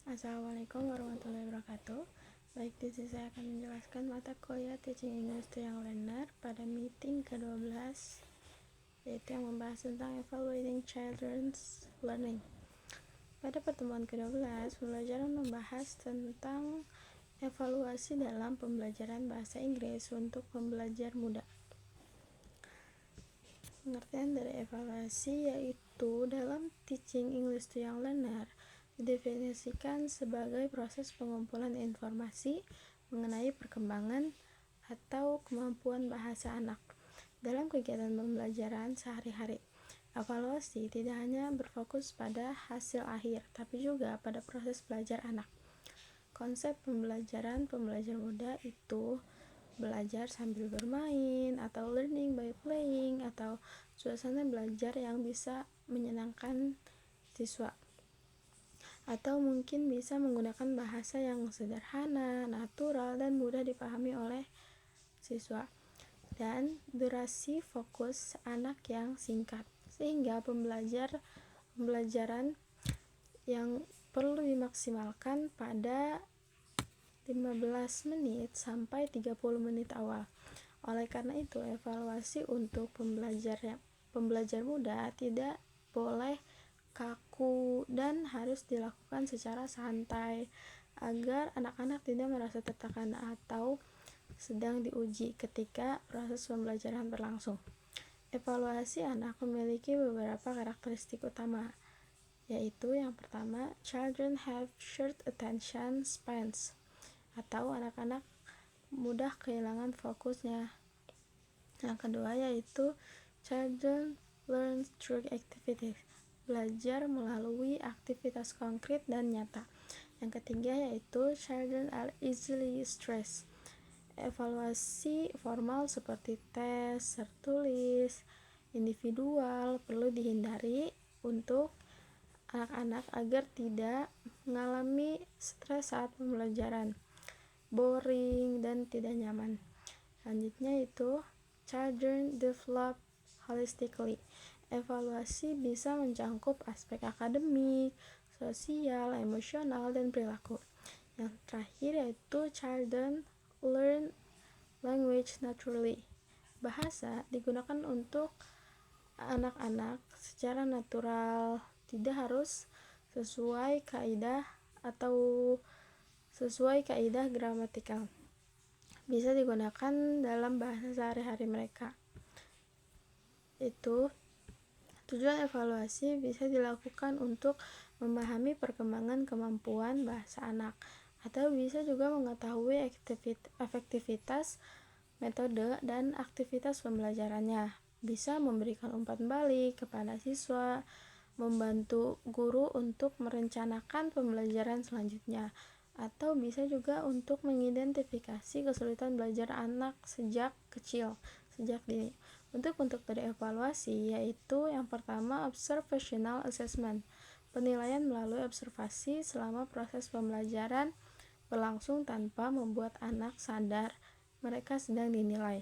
Assalamualaikum warahmatullahi wabarakatuh. Baik, di sini saya akan menjelaskan mata kuliah Teaching English to Young Learner pada meeting ke-12, yaitu yang membahas tentang Evaluating Children's Learning. Pada pertemuan ke-12, pembelajaran membahas tentang evaluasi dalam pembelajaran bahasa Inggris untuk pembelajar muda. Pengertian dari evaluasi yaitu dalam Teaching English to Young Learner didefinisikan sebagai proses pengumpulan informasi mengenai perkembangan atau kemampuan bahasa anak dalam kegiatan pembelajaran sehari-hari. Evaluasi tidak hanya berfokus pada hasil akhir, tapi juga pada proses belajar anak. Konsep pembelajaran pembelajar muda itu belajar sambil bermain, atau learning by playing, atau suasana belajar yang bisa menyenangkan siswa, atau mungkin bisa menggunakan bahasa yang sederhana, natural, dan mudah dipahami oleh siswa, dan durasi fokus anak yang singkat, sehingga pembelajaran yang perlu dimaksimalkan pada 15 menit sampai 30 menit awal. Oleh karena itu, evaluasi untuk pembelajar muda tidak boleh kaku dan harus dilakukan secara santai agar anak-anak tidak merasa tertekan atau sedang diuji ketika proses pembelajaran berlangsung. Evaluasi anak memiliki beberapa karakteristik utama, yaitu yang pertama, children have short attention spans, atau anak-anak mudah kehilangan fokusnya. Yang kedua yaitu children learn through activities, belajar melalui aktivitas konkret dan nyata. Yang ketiga yaitu children are easily stressed. Evaluasi formal seperti tes, tertulis, individual perlu dihindari untuk anak-anak agar tidak mengalami stres saat pembelajaran, boring, dan tidak nyaman. Selanjutnya itu children develop holistically. Evaluasi bisa mencangkup aspek akademik, sosial, emosional, dan perilaku. Yang terakhir yaitu children learn language naturally. Bahasa digunakan untuk anak-anak secara natural, tidak harus sesuai kaidah gramatikal. Bisa digunakan dalam bahasa sehari-hari mereka. Itu tujuan evaluasi bisa dilakukan untuk memahami perkembangan kemampuan bahasa anak, atau bisa juga mengetahui efektivitas metode dan aktivitas pembelajarannya. Bisa memberikan umpan balik kepada siswa, membantu guru untuk merencanakan pembelajaran selanjutnya, atau bisa juga untuk mengidentifikasi kesulitan belajar anak sejak dini. Untuk dari evaluasi yaitu yang pertama observational assessment, penilaian melalui observasi selama proses pembelajaran berlangsung tanpa membuat anak sadar mereka sedang dinilai.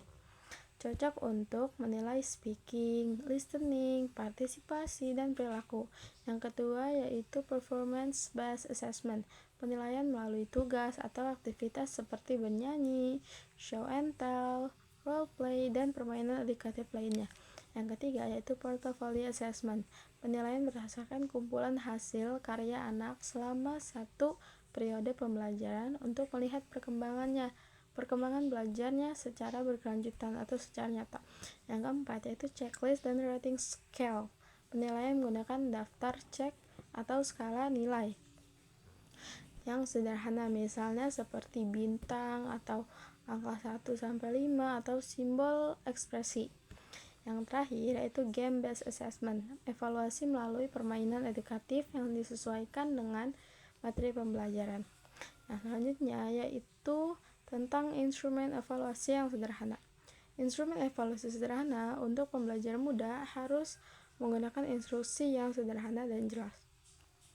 Cocok untuk menilai speaking, listening, partisipasi, dan perilaku. Yang kedua yaitu performance based assessment, penilaian melalui tugas atau aktivitas seperti bernyanyi, show and tell, role play, dan permainan edukatif lainnya. Yang ketiga yaitu portfolio assessment, penilaian berdasarkan kumpulan hasil karya anak selama satu periode pembelajaran untuk melihat perkembangan belajarnya secara berkelanjutan atau secara nyata. Yang keempat yaitu checklist dan rating scale, penilaian menggunakan daftar cek atau skala nilai yang sederhana, misalnya seperti bintang atau angka 1-5 atau simbol ekspresi. Yang terakhir yaitu game based assessment, evaluasi melalui permainan edukatif yang disesuaikan dengan materi pembelajaran. Nah, selanjutnya yaitu tentang instrumen evaluasi yang sederhana. Instrumen evaluasi sederhana untuk pembelajar muda harus menggunakan instruksi yang sederhana dan jelas,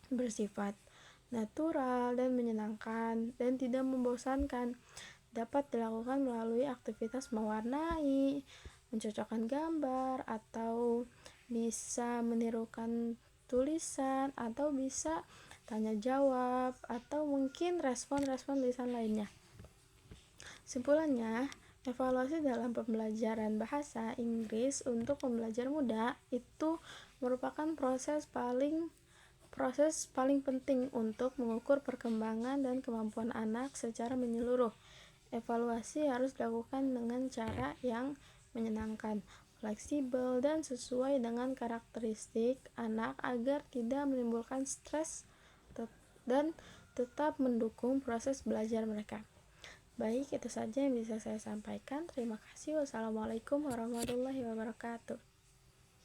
bersifat natural dan menyenangkan, dan tidak membosankan. Dapat dilakukan melalui aktivitas mewarnai, mencocokkan gambar, atau bisa menirukan tulisan, atau bisa tanya jawab, atau mungkin respon-respon lisan lainnya. Simpulannya, evaluasi dalam pembelajaran bahasa Inggris untuk pembelajar muda itu merupakan proses paling penting untuk mengukur perkembangan dan kemampuan anak secara menyeluruh. Evaluasi harus dilakukan dengan cara yang menyenangkan, fleksibel, dan sesuai dengan karakteristik anak agar tidak menimbulkan stres dan tetap mendukung proses belajar mereka. Baik, itu saja yang bisa saya sampaikan. Terima kasih. Wassalamualaikum warahmatullahi wabarakatuh.